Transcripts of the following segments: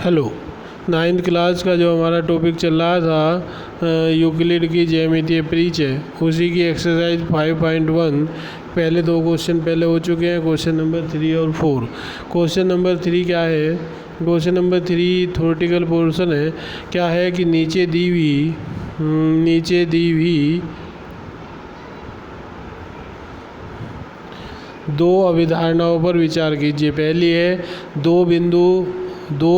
Hello, 9th class का जो हमारा टॉपिक चल रहा था यूक्लिड की ज्यामितीय परिचय, उसी की एक्सरसाइज 5.1 पहले दो क्वेश्चन पहले हो चुके हैं, क्वेश्चन नंबर 3 और 4। क्वेश्चन नंबर 3 क्या है? क्वेश्चन नंबर 3 थ्योरेटिकल पोर्शन है। क्या है कि नीचे दी हुई दो अभिधारणाओं पर विचार कीजिए। पहली है दो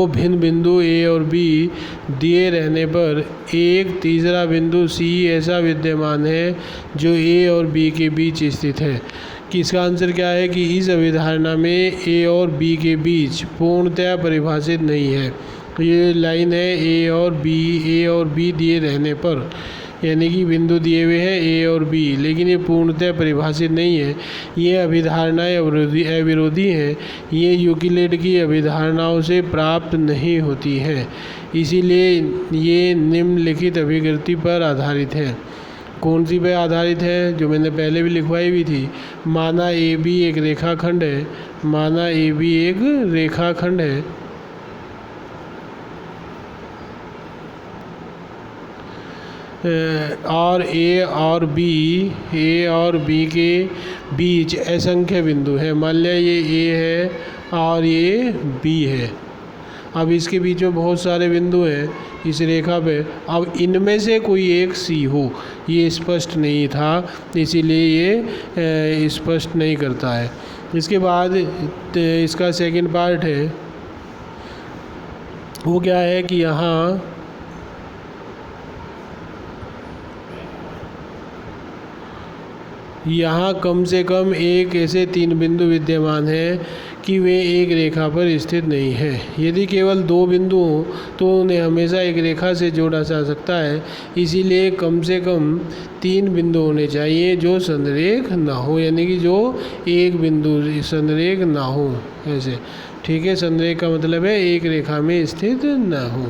भिन्न बिंदु ए और बी दिए रहने पर एक तीसरा बिंदु सी ऐसा विद्यमान है जो ए और बी के बीच स्थित है। कि इसका आंसर क्या है कि इस अभिधारणा में ए और बी के बीच पूर्णतया परिभाषित नहीं है। ये लाइन है ए और बी दिए रहने पर, यानी कि बिंदु दिए हुए हैं ए और बी, लेकिन ये पूर्णतः परिभाषित नहीं है। ये अभिधारणाएं अविरोधी हैं। ये यूक्लिड की अभिधारणाओं से प्राप्त नहीं होती हैं, इसीलिए ये निम्नलिखित अभिकृति पर आधारित है। कौन सी पर आधारित है? जो मैंने पहले भी लिखवाई हुई थी। माना ए बी एक रेखाखंड है, और ए और बी के बीच असंख्य बिंदु हैं। मान लिया ये ए है और ये बी है। अब इसके बीच में बहुत सारे बिंदु हैं इस रेखा पे। अब इनमें से कोई एक सी हो, ये स्पष्ट नहीं था, इसीलिए ये स्पष्ट नहीं करता है। इसके बाद इसका सेकंड पार्ट है, वो क्या है कि यहाँ कम से कम एक ऐसे 3 बिंदु विद्यमान हैं कि वे एक रेखा पर स्थित नहीं है। यदि केवल 2 बिंदु हों तो उन्हें हमेशा एक रेखा से जोड़ा जा सकता है। इसीलिए कम से कम 3 बिंदु होने चाहिए जो संरेख ना हो, यानी कि जो एक बिंदु संरेख ना हो ऐसे। ठीक है, संरेख का मतलब है एक रेखा में स्थित ना हो।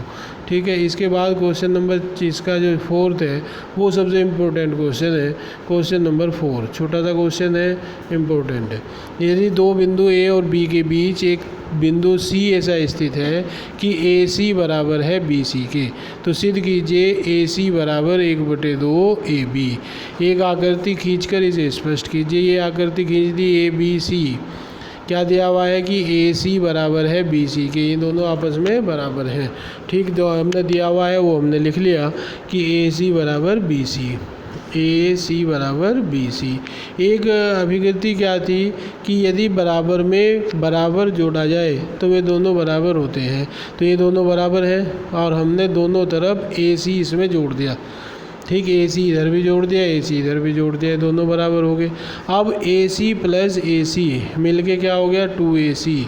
ठीक है, इसके बाद क्वेश्चन नंबर इसका जो 4th है वो सबसे इम्पोर्टेंट क्वेश्चन है। क्वेश्चन नंबर 4 छोटा सा क्वेश्चन है, इम्पोर्टेंट है। यदि 2 बिंदु ए और बी के बीच एक बिंदु सी ऐसा स्थित है कि ए सी बराबर है बी सी के, तो सिद्ध कीजिए ए सी बराबर 1/2 ए बी। एक आकृति खींचकर इसे स्पष्ट कीजिए। ये आकृति खींच दी ए बी सी। क्या दिया हुआ है कि ए सी बराबर है बी सी के, ये दोनों आपस में बराबर हैं। ठीक, जो हमने दिया हुआ है वो हमने लिख लिया कि ए सी बराबर बी सी। एक अभिकृति क्या थी कि यदि बराबर में बराबर जोड़ा जाए तो वे दोनों बराबर होते हैं। तो ये दोनों बराबर हैं और हमने दोनों तरफ ए सी इसमें जोड़ दिया। ठीक, ए सी इधर भी जोड़ दिया, ए सी इधर भी जोड़ दिया, दोनों बराबर हो गए। अब ए सी प्लस ए सी मिल के क्या हो गया? 2AC।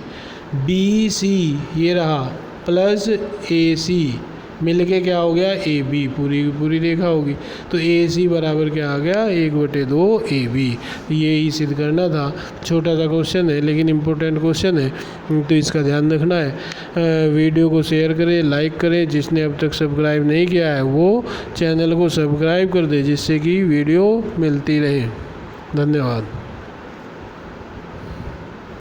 बी सी ये रहा प्लस ए सी मिल के क्या हो गया? ए बी, पूरी की पूरी रेखा होगी। तो ए सी बराबर क्या आ गया? 1/2 ए बी। ये ही सिद्ध करना था। छोटा सा क्वेश्चन है लेकिन इम्पोर्टेंट क्वेश्चन है, तो इसका ध्यान रखना है। वीडियो को शेयर करें, लाइक करें। जिसने अब तक सब्सक्राइब नहीं किया है वो चैनल को सब्सक्राइब कर दे, जिससे कि वीडियो मिलती रहे। धन्यवाद।